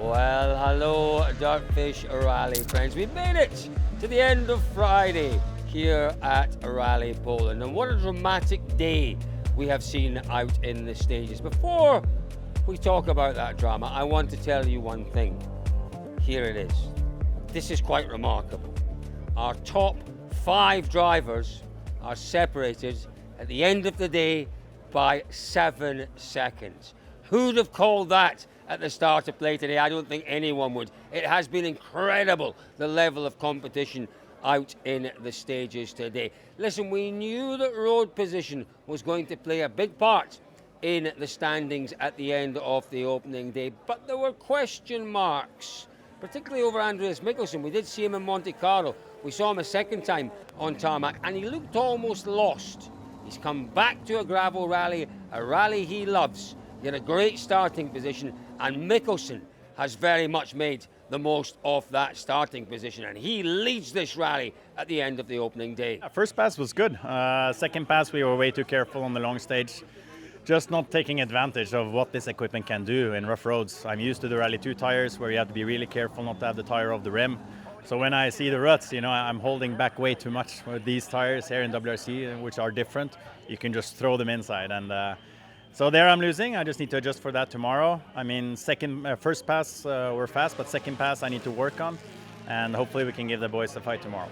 Well, hello, Dirtfish Rally friends. We've made it to the end of Friday here at Rally Poland. And what a dramatic day we have seen out in the stages. Before we talk about that drama, I want to tell you one thing. Here it is. This is quite remarkable. Our top 5 drivers are separated at the end of the day by 7 seconds. Who'd have called that at the start of play today? I don't think anyone would. It has been incredible, the level of competition out in the stages today. Listen, we knew that road position was going to play a big part in the standings at the end of the opening day, but there were question marks, particularly over Andreas Mikkelsen. We did see him in Monte Carlo. We saw him a second time on tarmac, and he looked almost lost. He's come back to a gravel rally, a rally he loves. He had a great starting position, and Mikkelsen has very much made the most of that starting position, and he leads this rally at the end of the opening day. First pass was good. Second pass we were way too careful on the long stage, just not taking advantage of what this equipment can do in rough roads. I'm used to the Rally 2 tires where you have to be really careful not to have the tire off the rim. So when I see the ruts, I'm holding back way too much with these tires here in WRC, which are different. You can just throw them inside, and so there I'm losing. I just need to adjust for that tomorrow. I mean, first pass we're fast, but second pass I need to work on, and hopefully we can give the boys a fight tomorrow.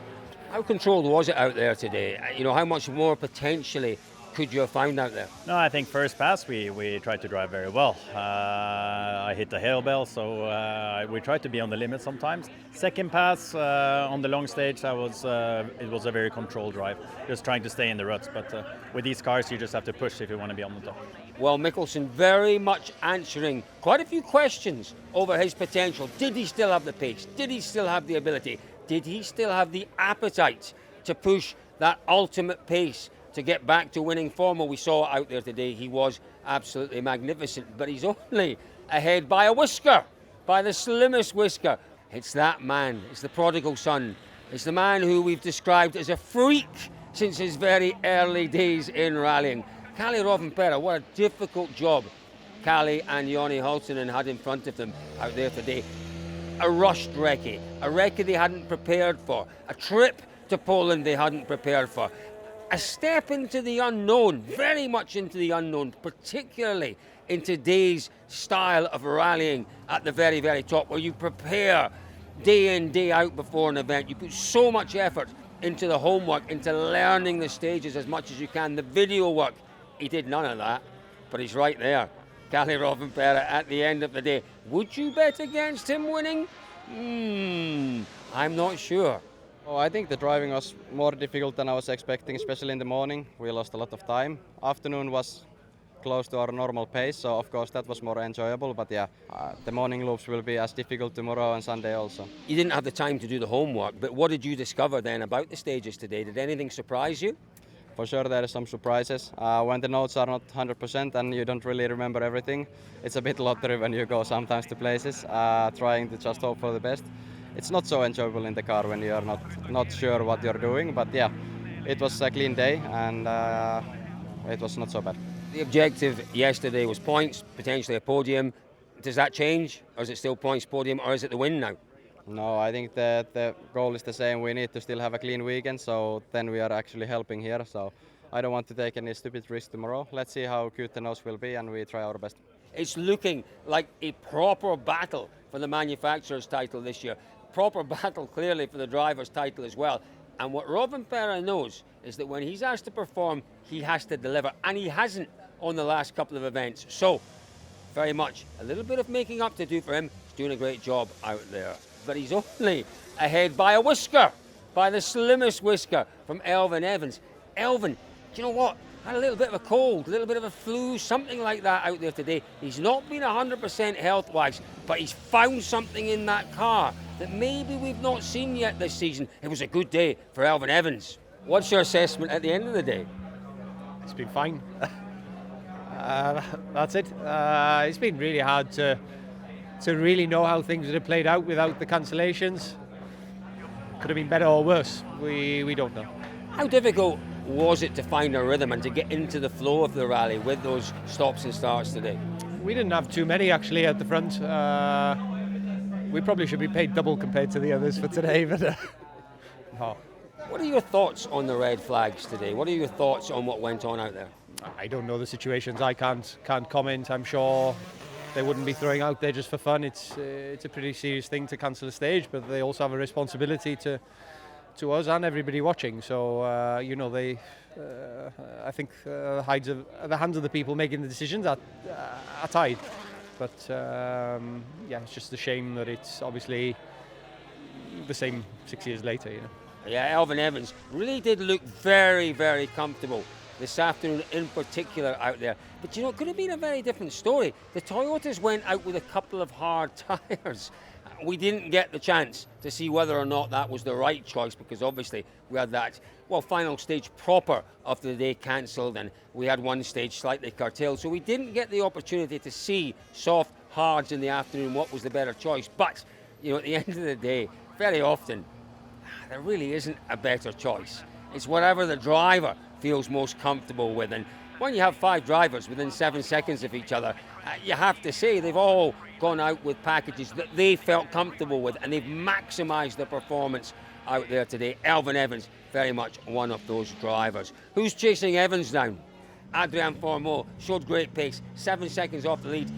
How controlled was it out there today? How much more potentially could you have found out there? No, I think first pass we tried to drive very well. I hit the hail bell, so we tried to be on the limit sometimes. Second pass on the long stage, it was a very controlled drive, just trying to stay in the ruts. But with these cars, you just have to push if you want to be on the top. Well, Mikkelsen very much answering quite a few questions over his potential. Did he still have the pace? Did he still have the ability? Did he still have the appetite to push that ultimate pace to get back to winning form? Well, we saw it out there today. He was absolutely magnificent, but he's only ahead by a whisker, by the slimmest whisker. It's that man. It's the prodigal son. It's the man who we've described as a freak since his very early days in rallying. Kalle Rovanperä, what a difficult job Kalle and Joni Hultinen had in front of them out there today. A rushed recce, a recce they hadn't prepared for, a trip to Poland they hadn't prepared for. A step into the unknown, very much into the unknown, particularly in today's style of rallying at the very, very top, where you prepare day in, day out before an event. You put so much effort into the homework, into learning the stages as much as you can, the video work. He did none of that, but he's right there. Kalle Rovanperä at the end of the day. Would you bet against him winning? I'm not sure. Oh, I think the driving was more difficult than I was expecting, especially in the morning. We lost a lot of time. Afternoon was close to our normal pace, so of course that was more enjoyable. But yeah, the morning loops will be as difficult tomorrow and Sunday also. You didn't have the time to do the homework, but what did you discover then about the stages today? Did anything surprise you? For sure there are some surprises. When the notes are not 100% and you don't really remember everything, it's a bit lottery when you go sometimes to places, trying to just hope for the best. It's not so enjoyable in the car when you are not sure what you're doing, but yeah, it was a clean day and it was not so bad. The objective yesterday was points, potentially a podium. Does that change, or is it still points, podium, or is it the win now? No, I think that the goal is the same. We need to still have a clean weekend, so then we are actually helping here. So I don't want to take any stupid risk tomorrow. Let's see how cute the nose will be, and we try our best. It's looking like a proper battle for the manufacturer's title this year. Proper battle, clearly, for the driver's title as well. And what Rovanperä knows is that when he's asked to perform, he has to deliver, and he hasn't on the last couple of events. So, very much a little bit of making up to do for him. He's doing a great job out there. But he's only ahead by a whisker, by the slimmest whisker from Elfyn Evans. Elfyn, do you know what? Had a little bit of a cold, a little bit of a flu, something like that out there today. He's not been 100% health-wise, but he's found something in that car that maybe we've not seen yet this season. It was a good day for Elfyn Evans. What's your assessment at the end of the day? It's been fine. That's it. It's been really hard to really know how things would have played out without the cancellations. Could have been better or worse. We don't know. How difficult was it to find a rhythm and to get into the flow of the rally with those stops and starts today? We didn't have too many actually at the front. We probably should be paid double compared to the others for today, but no. What are your thoughts on the red flags today? What are your thoughts on what went on out there? I don't know the situations. I can't comment. I'm sure they wouldn't be throwing out there just for fun. It's a pretty serious thing to cancel a stage, but they also have a responsibility to us and everybody watching. So I think the hands of the people making the decisions are tied. But it's just a shame that it's obviously the same 6 years later. Yeah, Elvin Evans really did look very, very comfortable this afternoon in particular out there. But it could have been a very different story. The Toyotas went out with a couple of hard tyres. We didn't get the chance to see whether or not that was the right choice, because obviously we had that, final stage proper of the day cancelled, and we had one stage slightly curtailed. So we didn't get the opportunity to see soft hards in the afternoon, what was the better choice. But, at the end of the day, very often, there really isn't a better choice. It's whatever the driver feels most comfortable with. And when you have 5 drivers within 7 seconds of each other, you have to say they've all gone out with packages that they felt comfortable with, and they've maximised their performance out there today. Elvin Evans, very much one of those drivers. Who's chasing Evans down? Adrian Fourmeau showed great pace, 7 seconds off the lead.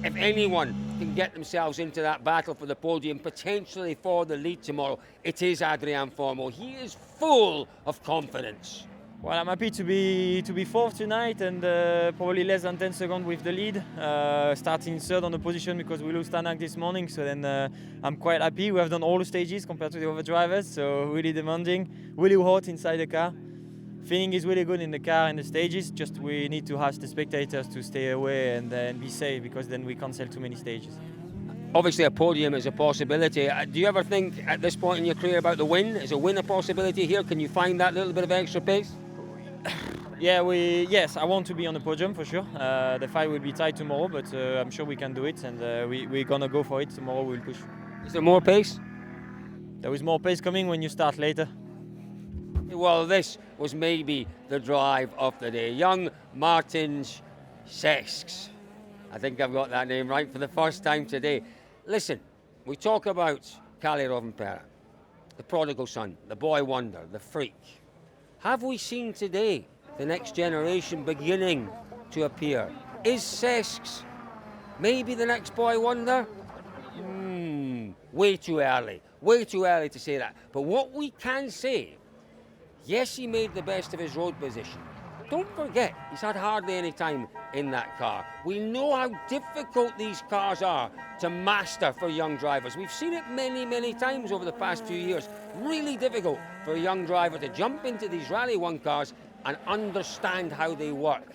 If anyone can get themselves into that battle for the podium, potentially for the lead tomorrow, it is Adrian Fourmeau. He is full of confidence. Well, I'm happy to be fourth tonight, and probably less than 10 seconds with the lead, starting third on the position because we lost Tanak this morning. So then I'm quite happy. We have done all the stages compared to the other drivers, so really demanding, really hot inside the car. Feeling is really good in the car and the stages. Just we need to ask the spectators to stay away and be safe, because then we cancel too many stages. Obviously, a podium is a possibility. Do you ever think at this point in your career about the win? Is a win a possibility here? Can you find that little bit of extra pace? Yes, I want to be on the podium for sure. The fight will be tight tomorrow, but I'm sure we can do it, and we're gonna go for it tomorrow. We'll push. Is there more pace? There is more pace coming when you start later. Well, this was maybe the drive of the day. Young Martin Sesks. I think I've got that name right for the first time today. Listen, we talk about Kalle Rovanperä, the prodigal son, the boy wonder, the freak. Have we seen today the next generation beginning to appear? Is Sesks maybe the next boy wonder? Way too early to say that. But what we can say, yes, he made the best of his road position. Don't forget, he's had hardly any time in that car. We know how difficult these cars are to master for young drivers. We've seen it many, many times over the past few years. Really difficult for a young driver to jump into these Rally 1 cars and understand how they work.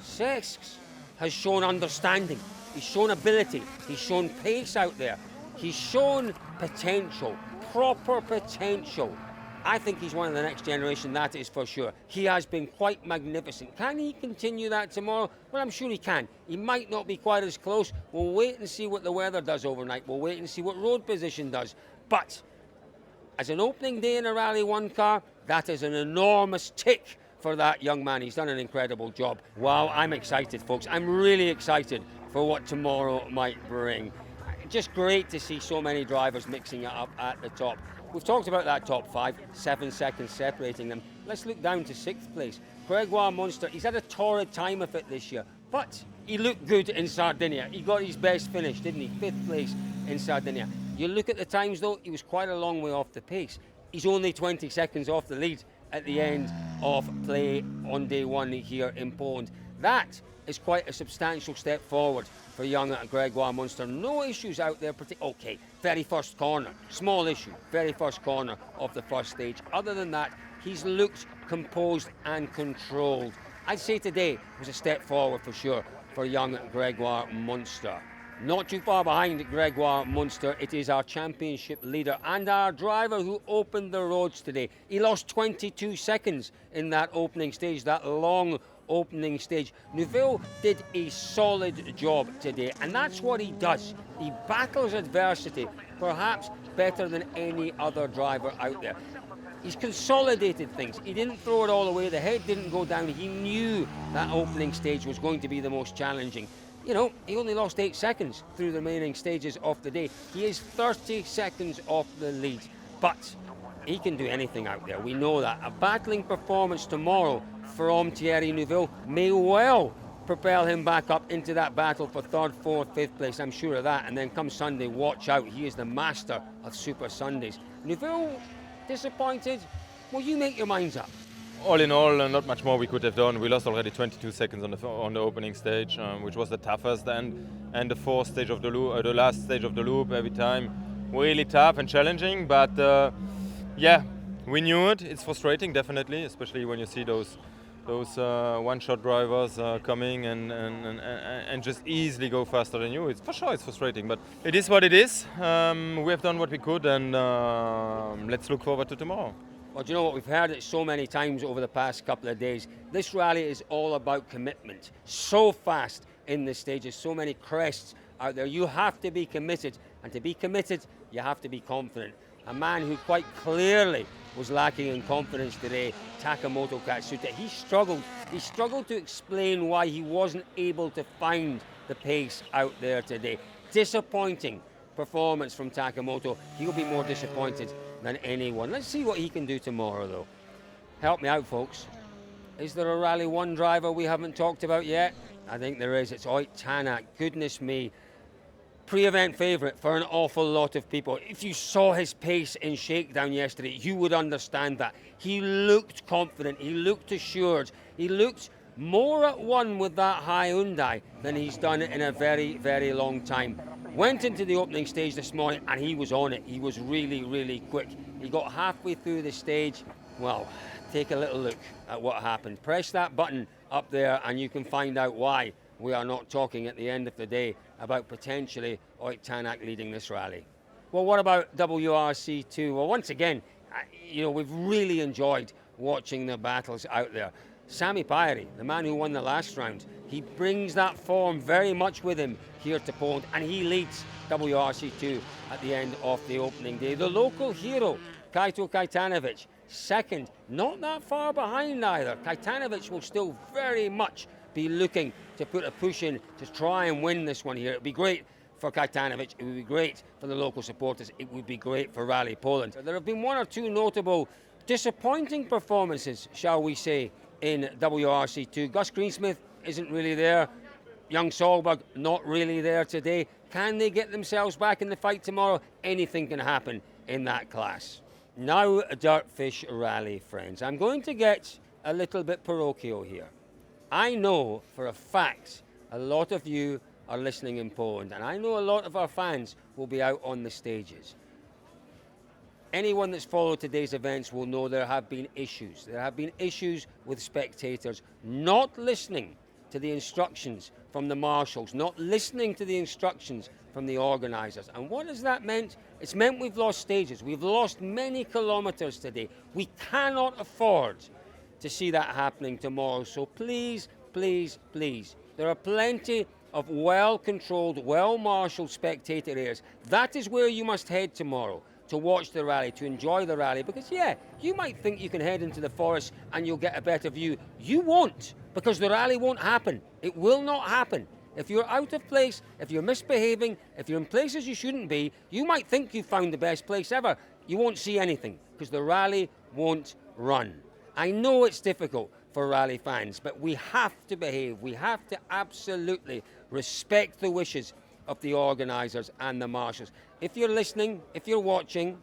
Sesks has shown understanding. He's shown ability. He's shown pace out there. He's shown potential, proper potential. I think he's one of the next generation, that is for sure. He has been quite magnificent. Can he continue that tomorrow? Well, I'm sure he can. He might not be quite as close. We'll wait and see what the weather does overnight. We'll wait and see what road position does. But as an opening day in a Rally 1 car, that is an enormous tick for that young man. He's done an incredible job. Wow, I'm excited, folks. I'm really excited for what tomorrow might bring. Just great to see so many drivers mixing it up at the top. We've talked about that top 5, 7 seconds separating them. Let's look down to 6th place. Gregoire Munster, he's had a torrid time of it this year, but he looked good in Sardinia. He got his best finish, didn't he? 5th place in Sardinia. You look at the times though, he was quite a long way off the pace. He's only 20 seconds off the lead at the end of play on day 1 here in Poland. That is quite a substantial step forward for young Gregoire Munster. No issues out there. Okay, very first corner, small issue, very first corner of the first stage. Other than that, he's looked composed and controlled. I'd say today was a step forward for sure for young Gregoire Munster. Not too far behind Gregoire Munster, it is our championship leader and our driver who opened the roads today. He lost 22 seconds in that opening stage, that long opening stage. Neuville did a solid job today, and that's what he does. He battles adversity, perhaps better than any other driver out there. He's consolidated things. He didn't throw it all away. The head didn't go down. He knew that opening stage was going to be the most challenging. you know, he only lost 8 seconds through the remaining stages of the day. He is 30 seconds off the lead, but he can do anything out there. We know that. A battling performance tomorrow from Thierry Neuville may well propel him back up into that battle for 3rd, 4th, 5th place. I'm sure of that. And then come Sunday, watch out. He is the master of Super Sundays. Neuville, disappointed? Well, you make your minds up. All in all, not much more we could have done. We lost already 22 seconds on the opening stage, which was the toughest, and the fourth stage of the loop, the last stage of the loop, every time really tough and challenging. But yeah, we knew it. It's frustrating, definitely, especially when you see those one-shot drivers coming and just easily go faster than you. It's for sure it's frustrating, but it is what it is. We have done what we could, and let's look forward to tomorrow. Well, do you know what? We've heard it so many times over the past couple of days. This rally is all about commitment. So fast in the stages, so many crests out there. You have to be committed, and to be committed, you have to be confident. A man who quite clearly was lacking in confidence today, Takamoto Katsuta. He struggled to explain why he wasn't able to find the pace out there today. Disappointing performance from Takamoto. He'll be more disappointed than anyone. Let's see what he can do tomorrow, though. Help me out, folks. Is there a Rally 1 driver we haven't talked about yet? I think there is. It's Ott Tanak. Goodness me. Pre-event favourite for an awful lot of people. If you saw his pace in Shakedown yesterday, you would understand that. He looked confident. He looked assured. He looked more at one with that Hyundai than he's done in a very, very long time. Went into the opening stage this morning and he was on it. He was really, really quick. He got halfway through the stage. Well, take a little look at what happened. Press that button up there and you can find out why we are not talking at the end of the day about potentially Ott Tanak leading this rally. Well, what about WRC2? Well, once again, you know, we've really enjoyed watching the battles out there. Sami Pairi, the man who won the last round, he brings that form very much with him here to Poland, and he leads WRC2 at the end of the opening day. The local hero, Kaito Kaitanovic, second, not that far behind either. Kaitanovic will still very much be looking to put a push in to try and win this one here. It would be great for Kaitanovic, it would be great for the local supporters, it would be great for Rally Poland. There have been one or two notable disappointing performances, shall we say, in WRC2. Gus Greensmith isn't really there. Young Solberg not really there today. Can they get themselves back in the fight tomorrow? Anything can happen in that class. Now, Dirtfish Rally, friends. I'm going to get a little bit parochial here. I know for a fact a lot of you are listening in Poland, and I know a lot of our fans will be out on the stages. Anyone that's followed today's events will know there have been issues. There have been issues with spectators not listening to the instructions from the marshals, not listening to the instructions from the organisers. And what has that meant? It's meant we've lost stages. We've lost many kilometres today. We cannot afford to see that happening tomorrow. So please, please, please, there are plenty of well-controlled, well-marshalled spectator areas. That is where you must head tomorrow to watch the rally, to enjoy the rally, because yeah, you might think you can head into the forest and you'll get a better view. You won't, because the rally won't happen. It will not happen. If you're out of place, if you're misbehaving, if you're in places you shouldn't be, you might think you've found the best place ever. You won't see anything, because the rally won't run. I know it's difficult for rally fans, but we have to behave. We have to absolutely respect the wishes of the organisers and the marshals. If you're listening, if you're watching,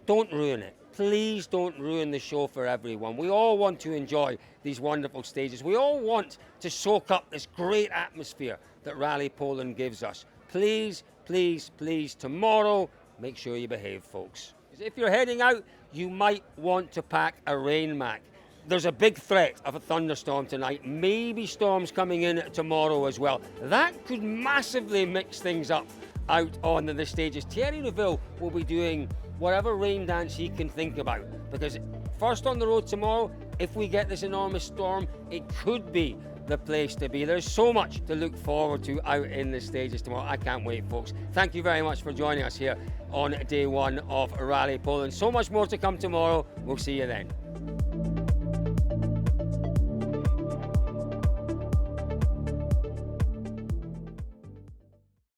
don't ruin it. Please don't ruin the show for everyone. We all want to enjoy these wonderful stages. We all want to soak up this great atmosphere that Rally Poland gives us. Please, please, please, tomorrow, make sure you behave, folks. If you're heading out, you might want to pack a rain mac. There's a big threat of a thunderstorm tonight, maybe storms coming in tomorrow as well. That could massively mix things up out on the stages. Thierry Neuville will be doing whatever rain dance he can think about, because first on the road tomorrow, if we get this enormous storm, it could be the place to be. There's so much to look forward to out in the stages tomorrow. I can't wait, folks. Thank you very much for joining us here on day one of Rally Poland. So much more to come tomorrow. We'll see you then.